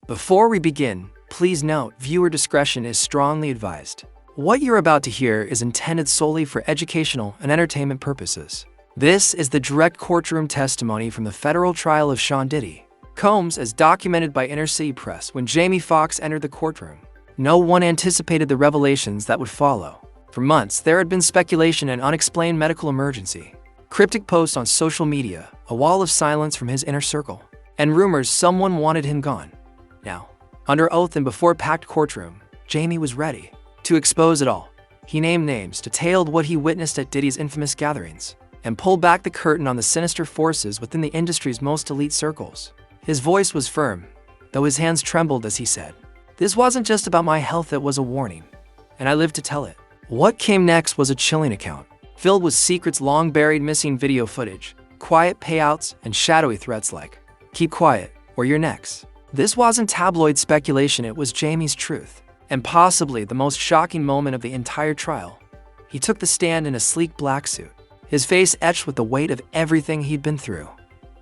Before we begin, please note, viewer discretion is strongly advised. What you're about to hear is intended solely for educational and entertainment purposes. This is the direct courtroom testimony from the federal trial of Sean Diddy Combs, as documented by Inner City Press when Jamie Foxx entered the courtroom. No one anticipated the revelations that would follow. For months, there had been speculation and unexplained medical emergency, cryptic posts on social media, a wall of silence from his inner circle, and rumors someone wanted him gone. Now, under oath and before packed courtroom, Jamie was ready to expose it all. He named names, detailed what he witnessed at Diddy's infamous gatherings, and pulled back the curtain on the sinister forces within the industry's most elite circles. His voice was firm, though his hands trembled as he said, "This wasn't just about my health, it was a warning, and I lived to tell it." What came next was a chilling account, filled with secrets long buried, missing video footage, quiet payouts, and shadowy threats like, "Keep quiet, or you're next." This wasn't tabloid speculation, it was Jamie's truth, and possibly the most shocking moment of the entire trial. He took the stand in a sleek black suit, his face etched with the weight of everything he'd been through.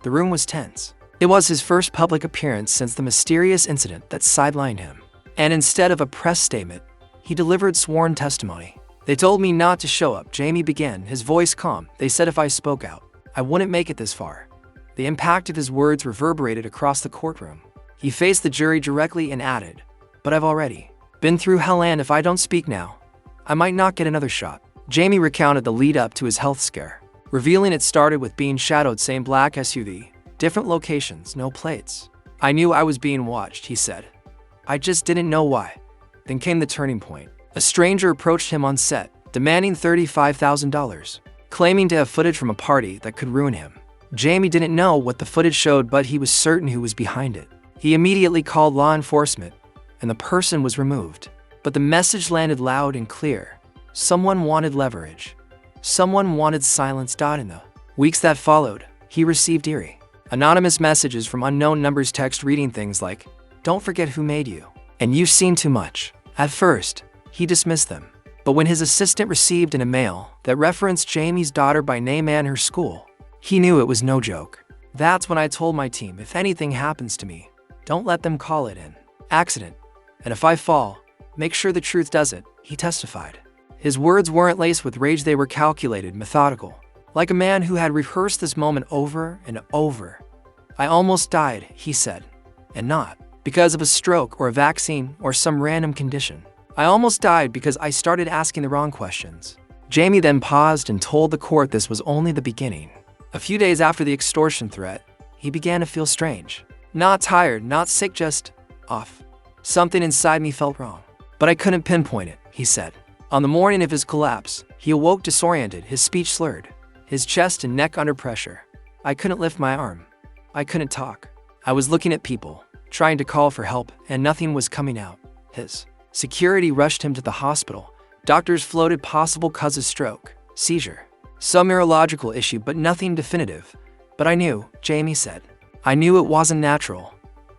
The room was tense. It was his first public appearance since the mysterious incident that sidelined him, and instead of a press statement, he delivered sworn testimony. "They told me not to show up," Jamie began, his voice calm. "They said if I spoke out, I wouldn't make it this far." The impact of his words reverberated across the courtroom. He faced the jury directly and added, "But I've already been through hell, and if I don't speak now, I might not get another shot." Jamie recounted the lead up to his health scare, revealing it started with being shadowed, same black SUV, different locations, no plates. "I knew I was being watched," he said. "I just didn't know why." Then came the turning point. A stranger approached him on set, demanding $35,000, claiming to have footage from a party that could ruin him. Jamie didn't know what the footage showed, but he was certain who was behind it. He immediately called law enforcement, and the person was removed. But the message landed loud and clear. Someone wanted leverage. Someone wanted silence. In the weeks that followed, he received eerie, anonymous messages from unknown numbers, text reading things like, "Don't forget who made you," and "You've seen too much." At first, he dismissed them. But when his assistant received an email that referenced Jamie's daughter by name and her school, he knew it was no joke. "That's when I told my team, if anything happens to me, don't let them call it an accident. And if I fall, make sure the truth doesn't," he testified. His words weren't laced with rage, they were calculated, methodical, like a man who had rehearsed this moment over and over. "I almost died," he said, "and not because of a stroke or a vaccine or some random condition. I almost died because I started asking the wrong questions." Jamie then paused and told the court this was only the beginning. A few days after the extortion threat, he began to feel strange. "Not tired, not sick, just off. Something inside me felt wrong, but I couldn't pinpoint it," he said. On the morning of his collapse, he awoke disoriented, his speech slurred, his chest and neck under pressure. "I couldn't lift my arm. I couldn't talk. I was looking at people, trying to call for help, and nothing was coming out." His security rushed him to the hospital. Doctors floated possible cause of stroke, seizure, some neurological issue, but nothing definitive. "But I knew," Jamie said. "I knew it wasn't natural."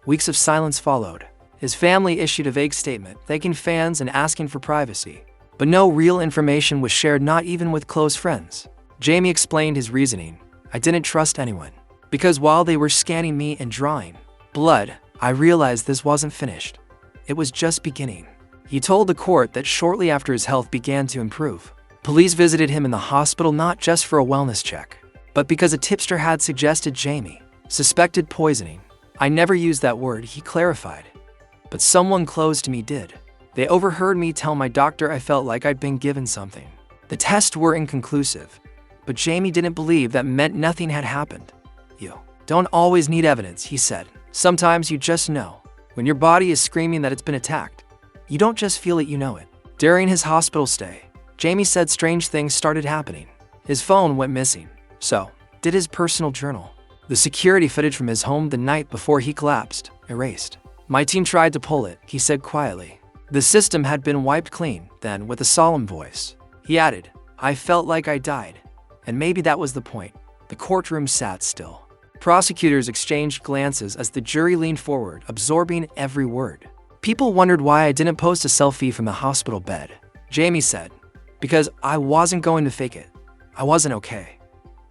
Weeks of silence followed. His family issued a vague statement, thanking fans and asking for privacy. But no real information was shared, not even with close friends. Jamie explained his reasoning. "I didn't trust anyone, because while they were scanning me and drawing blood, I realized this wasn't finished. It was just beginning." He told the court that shortly after his health began to improve, police visited him in the hospital not just for a wellness check, but because a tipster had suggested Jamie suspected poisoning. "I never used that word," he clarified, "but someone close to me did. They overheard me tell my doctor I felt like I'd been given something." The tests were inconclusive, but Jamie didn't believe that meant nothing had happened. "You don't always need evidence," he said. "Sometimes you just know. When your body is screaming that it's been attacked, you don't just feel it, you know it." During his hospital stay, Jamie said strange things started happening. His phone went missing. So did his personal journal. The security footage from his home the night before he collapsed, erased. "My team tried to pull it," he said quietly. "The system had been wiped clean." Then, with a solemn voice, he added, "I felt like I died. And maybe that was the point." The courtroom sat still. Prosecutors exchanged glances as the jury leaned forward, absorbing every word. "People wondered why I didn't post a selfie from the hospital bed," Jamie said. "Because I wasn't going to fake it. I wasn't okay.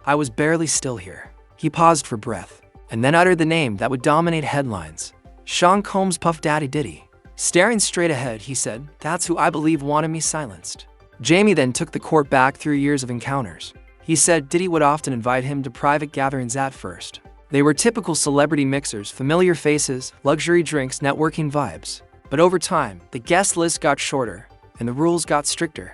I was barely still here." He paused for breath, and then uttered the name that would dominate headlines, Sean Combs Puff Daddy Diddy. Staring straight ahead, he said, "That's who I believe wanted me silenced." Jamie then took the court back through years of encounters. He said Diddy would often invite him to private gatherings at first. They were typical celebrity mixers, familiar faces, luxury drinks, networking vibes. But over time, the guest list got shorter, and the rules got stricter.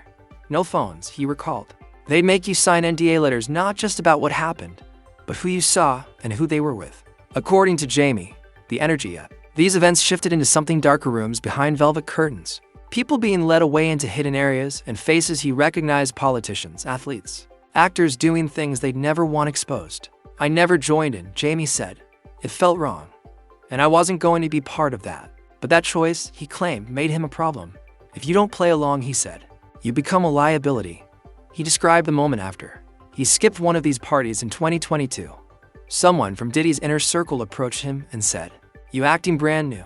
No phones, he recalled. They'd make you sign NDA letters not just about what happened, but who you saw and who they were with. According to Jamie, the energy up. These events shifted into something darker, rooms behind velvet curtains. People being led away into hidden areas, and faces he recognized: politicians, athletes, actors doing things they'd never want exposed. "I never joined in," Jamie said. "It felt wrong, and I wasn't going to be part of that." But that choice, he claimed, made him a problem. "If you don't play along," he said, "you become a liability." He described the moment after. He skipped one of these parties in 2022. Someone from Diddy's inner circle approached him and said, "You acting brand new.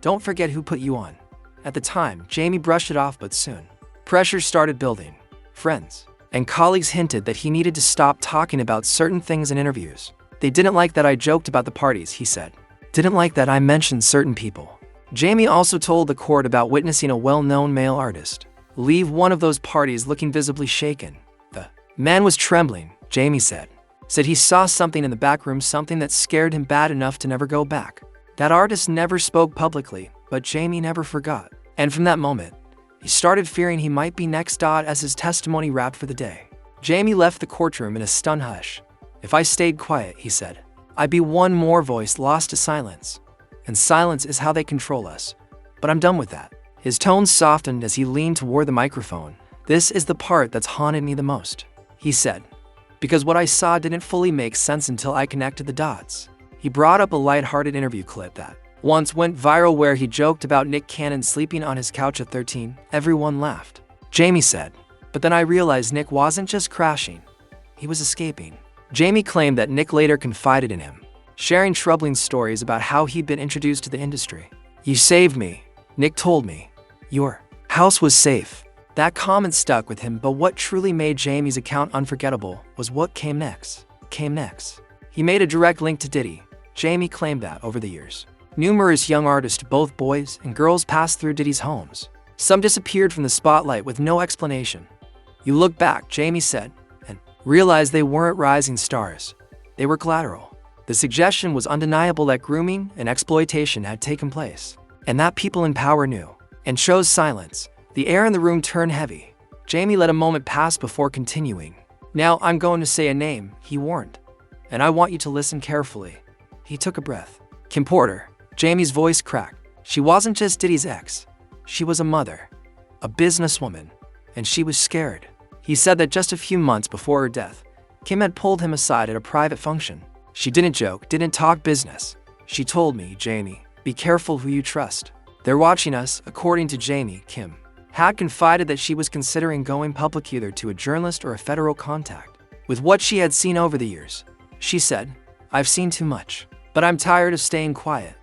Don't forget who put you on." At the time, Jamie brushed it off, but soon, pressure started building. Friends and colleagues hinted that he needed to stop talking about certain things in interviews. "They didn't like that I joked about the parties," he said. "Didn't like that I mentioned certain people." Jamie also told the court about witnessing a well-known male artist leave one of those parties looking visibly shaken. "The man was trembling," Jamie said. Said he saw something in the back room, something that scared him bad enough to never go back. That artist never spoke publicly, but Jamie never forgot. And from that moment, he started fearing he might be next. As his testimony wrapped for the day, Jamie left the courtroom in a stunned hush. "If I stayed quiet," he said, "I'd be one more voice lost to silence. And silence is how they control us. But I'm done with that." His tone softened as he leaned toward the microphone. "This is the part that's haunted me the most," he said, "because what I saw didn't fully make sense until I connected the dots." He brought up a lighthearted interview clip that once went viral where he joked about Nick Cannon sleeping on his couch at 13. Everyone laughed. Jamie said, "But then I realized Nick wasn't just crashing, he was escaping." Jamie claimed that Nick later confided in him, sharing troubling stories about how he'd been introduced to the industry. "You saved me," Nick told me. "Your house was safe." That comment stuck with him, but what truly made Jamie's account unforgettable was what came next. He made a direct link to Diddy. Jamie claimed that over the years, numerous young artists, both boys and girls, passed through Diddy's homes. Some disappeared from the spotlight with no explanation. "You look back," Jamie said, "and realize they weren't rising stars. They were collateral." The suggestion was undeniable that grooming and exploitation had taken place, and that people in power knew and chose silence. The air in the room turned heavy. Jamie let a moment pass before continuing. "Now I'm going to say a name," he warned, "and I want you to listen carefully." He took a breath. Kim Porter. Jamie's voice cracked. She wasn't just Diddy's ex. She was a mother, a businesswoman, and she was scared. He said that just a few months before her death, Kim had pulled him aside at a private function. "She didn't joke, didn't talk business. She told me, Jamie, be careful who you trust. They're watching us." According to Jamie, Kim had confided that she was considering going public, either to a journalist or a federal contact. With what she had seen over the years, she said, "I've seen too much, but I'm tired of staying quiet."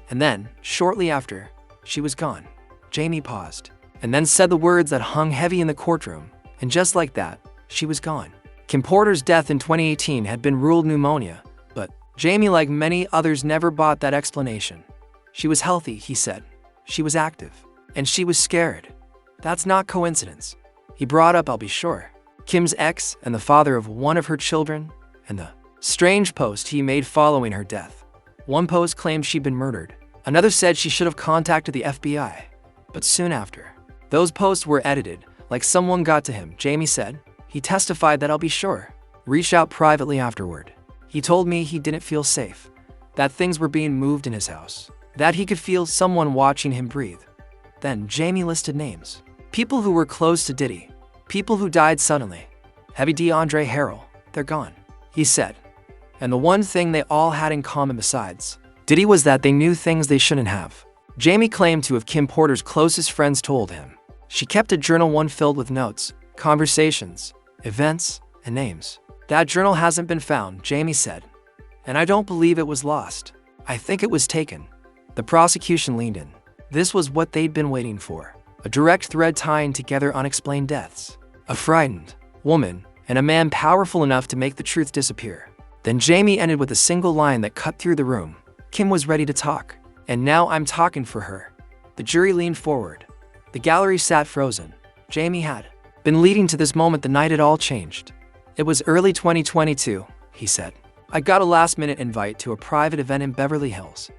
And then, shortly after, she was gone. Jamie paused, and then said the words that hung heavy in the courtroom. And just like that, she was gone. Kim Porter's death in 2018 had been ruled pneumonia, but Jamie, like many others, never bought that explanation. She was healthy, he said. She was active, and she was scared. That's not coincidence. He brought up, I'll be sure, Kim's ex and the father of one of her children, and the strange post he made following her death. One post claimed she'd been murdered. Another said she should have contacted the FBI. But soon after, those posts were edited, like someone got to him, Jamie said. He testified that, I'll be sure, reached out privately afterward. He told me he didn't feel safe, that things were being moved in his house, that he could feel someone watching him breathe. Then Jamie listed names. People who were close to Diddy. People who died suddenly. Heavy D. Andre Harrell. They're gone, he said. And the one thing they all had in common besides Diddy was that they knew things they shouldn't have. Jamie claimed to have Kim Porter's closest friends told him. She kept a journal, one filled with notes, conversations, events, and names. That journal hasn't been found, Jamie said. And I don't believe it was lost. I think it was taken. The prosecution leaned in. This was what they'd been waiting for. A direct thread tying together unexplained deaths. A frightened woman and a man powerful enough to make the truth disappear. Then Jamie ended with a single line that cut through the room. Kim was ready to talk. And now I'm talking for her. The jury leaned forward. The gallery sat frozen. Jamie had been leading to this moment the night it all changed. It was early 2022, he said. I got a last-minute invite to a private event in Beverly Hills.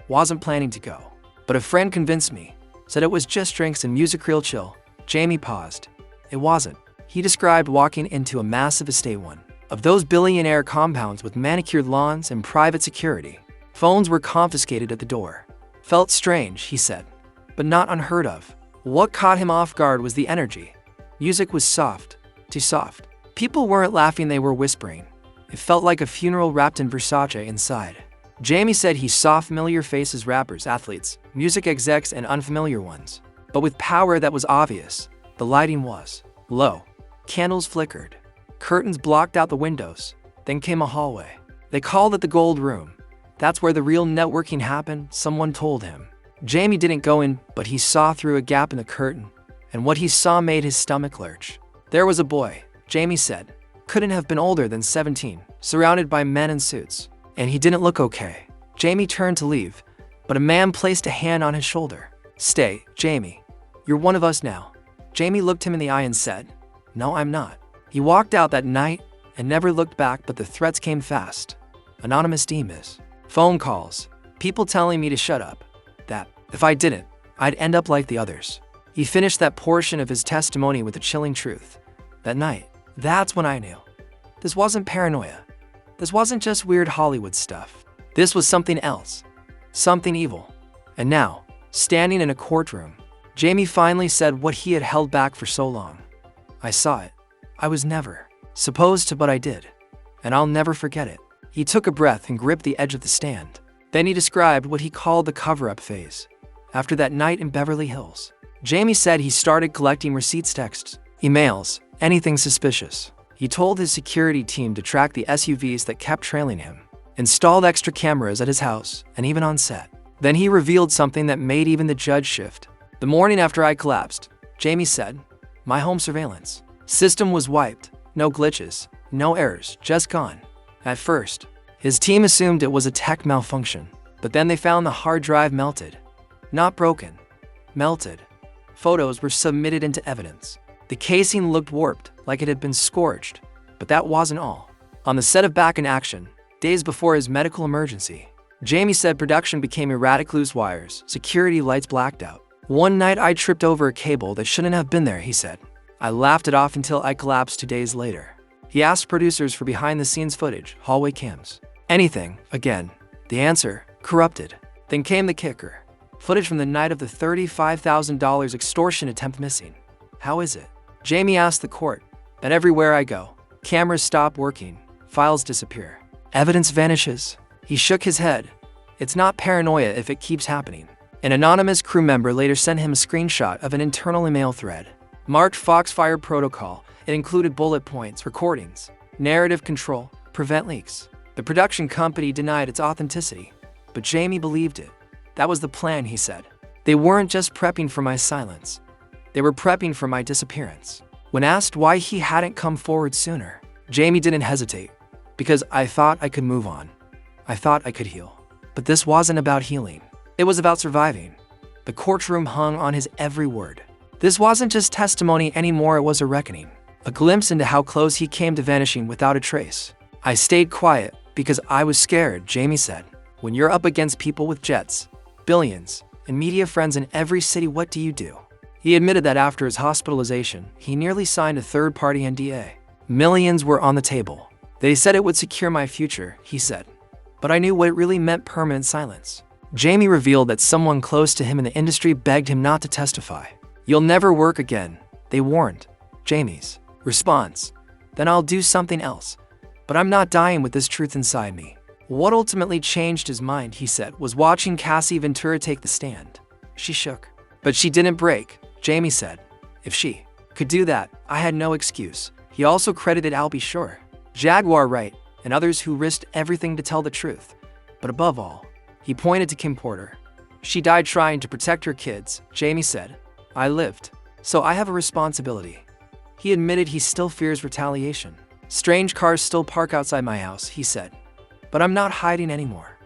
Wasn't planning to go, but a friend convinced me. Said it was just drinks and music, real chill. Jamie paused. It wasn't. He described walking into a massive estate, one of those billionaire compounds with manicured lawns and private security. Phones were confiscated at the door. Felt strange, he said, but not unheard of. What caught him off guard was the energy. Music was soft, too soft. People weren't laughing, they were whispering. It felt like a funeral wrapped in Versace inside. Jamie said he saw familiar faces, rappers, athletes, music execs, and unfamiliar ones. But with power that was obvious. The lighting was low. Candles flickered. Curtains blocked out the windows. Then came a hallway. They called it the Gold Room. That's where the real networking happened, someone told him. Jamie didn't go in, but he saw through a gap in the curtain, and what he saw made his stomach lurch. There was a boy, Jamie said. Couldn't have been older than 17, surrounded by men in suits. And he didn't look okay. Jamie turned to leave, but a man placed a hand on his shoulder. Stay, Jamie. You're one of us now. Jamie looked him in the eye and said, No, I'm not. He walked out that night and never looked back, but the threats came fast. Anonymous DMs, phone calls, people telling me to shut up. That, if I didn't, I'd end up like the others. He finished that portion of his testimony with a chilling truth. That night, that's when I knew. This wasn't paranoia. This wasn't just weird Hollywood stuff. This was something else. Something evil. And now, standing in a courtroom, Jamie finally said what he had held back for so long. I saw it. I was never supposed to, but I did. And I'll never forget it. He took a breath and gripped the edge of the stand. Then he described what he called the cover-up phase. After that night in Beverly Hills, Jamie said he started collecting receipts, texts, emails, anything suspicious. He told his security team to track the SUVs that kept trailing him, installed extra cameras at his house and even on set. Then he revealed something that made even the judge shift. The morning after I collapsed, Jamie said, my home surveillance system was wiped. No glitches, no errors, just gone. At first, his team assumed it was a tech malfunction, but then they found the hard drive melted. Not broken, melted. Photos were submitted into evidence. The casing looked warped, like it had been scorched, but that wasn't all. On the set of Back in Action, days before his medical emergency, Jamie said production became erratic, loose wires, security lights blacked out. One night I tripped over a cable that shouldn't have been there, he said. I laughed it off until I collapsed 2 days later. He asked producers for behind-the-scenes footage, hallway cams, anything, again. The answer, corrupted. Then came the kicker. Footage from the night of the $35,000 extortion attempt missing. How is it? Jamie asked the court. That everywhere I go, cameras stop working, files disappear, evidence vanishes. He shook his head. It's not paranoia if it keeps happening. An anonymous crew member later sent him a screenshot of an internal email thread marked Foxfire Protocol. It included bullet points, recordings, narrative control, prevent leaks. The production company denied its authenticity, but Jamie believed it. That was the plan, he said. They weren't just prepping for my silence. They were prepping for my disappearance. When asked why he hadn't come forward sooner, Jamie didn't hesitate. Because I thought I could move on. I thought I could heal. But this wasn't about healing. It was about surviving. The courtroom hung on his every word. This wasn't just testimony anymore, it was a reckoning. A glimpse into how close he came to vanishing without a trace. I stayed quiet because I was scared, Jamie said. When you're up against people with jets, billions, and media friends in every city, what do you do? He admitted that after his hospitalization, he nearly signed a third-party NDA. Millions were on the table. They said it would secure my future, he said. But I knew what it really meant: permanent silence. Jamie revealed that someone close to him in the industry begged him not to testify. You'll never work again, they warned. Jamie's response, then I'll do something else. But I'm not dying with this truth inside me. What ultimately changed his mind, he said, was watching Cassie Ventura take the stand. She shook. But she didn't break, Jamie said. If she could do that, I had no excuse. He also credited I'll be sure, Jaguar Wright, and others who risked everything to tell the truth. But above all, he pointed to Kim Porter. She died trying to protect her kids, Jamie said. I lived, so I have a responsibility. He admitted he still fears retaliation. Strange cars still park outside my house, he said. But I'm not hiding anymore.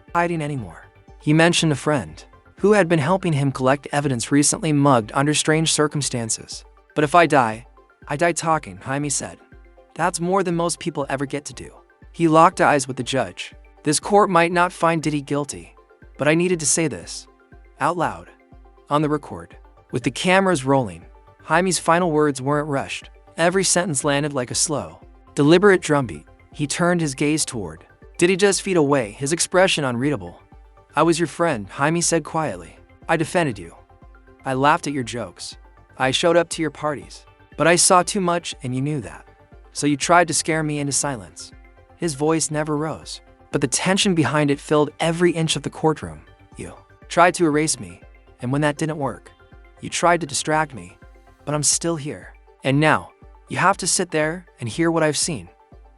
He mentioned a friend, who had been helping him collect evidence recently mugged under strange circumstances. But if I die talking, Jaime said. That's more than most people ever get to do. He locked eyes with the judge. This court might not find Diddy guilty, but I needed to say this out loud on the record. With the cameras rolling, Jaime's final words weren't rushed. Every sentence landed like a slow, deliberate drumbeat. He turned his gaze toward Diddy just feet away, his expression unreadable. I was your friend, Jaime said quietly. I defended you. I laughed at your jokes. I showed up to your parties. But I saw too much and you knew that. So you tried to scare me into silence. His voice never rose, but the tension behind it filled every inch of the courtroom. You tried to erase me, and when that didn't work, you tried to distract me, but I'm still here. And now, you have to sit there and hear what I've seen.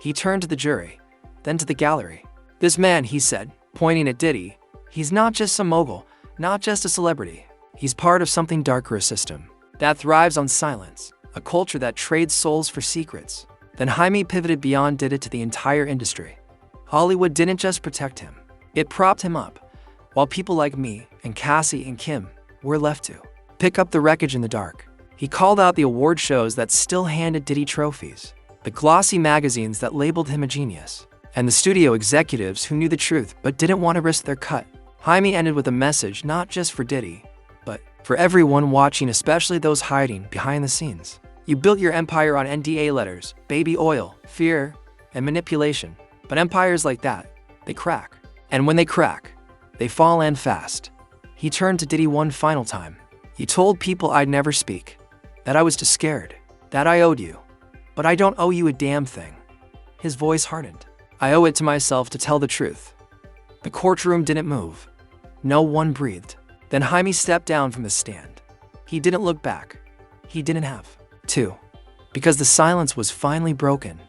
He turned to the jury, then to the gallery. This man, he said, pointing at Diddy, he's not just some mogul, not just a celebrity. He's part of something darker, a system that thrives on silence, a culture that trades souls for secrets. Then Jaime pivoted beyond Diddy to the entire industry. Hollywood didn't just protect him, it propped him up, while people like me and Cassie and Kim were left to pick up the wreckage in the dark. He called out the award shows that still handed Diddy trophies, the glossy magazines that labeled him a genius, and the studio executives who knew the truth but didn't want to risk their cut. Jaime ended with a message not just for Diddy, but for everyone watching, especially those hiding behind the scenes. You built your empire on NDA letters, baby oil, fear, and manipulation. But empires like that, they crack. And when they crack, they fall and fast. He turned to Diddy one final time. You told people I'd never speak, that I was too scared, that I owed you. But I don't owe you a damn thing. His voice hardened. I owe it to myself to tell the truth. The courtroom didn't move. No one breathed. Then Jaime stepped down from the stand. He didn't look back. He didn't have to, because the silence was finally broken.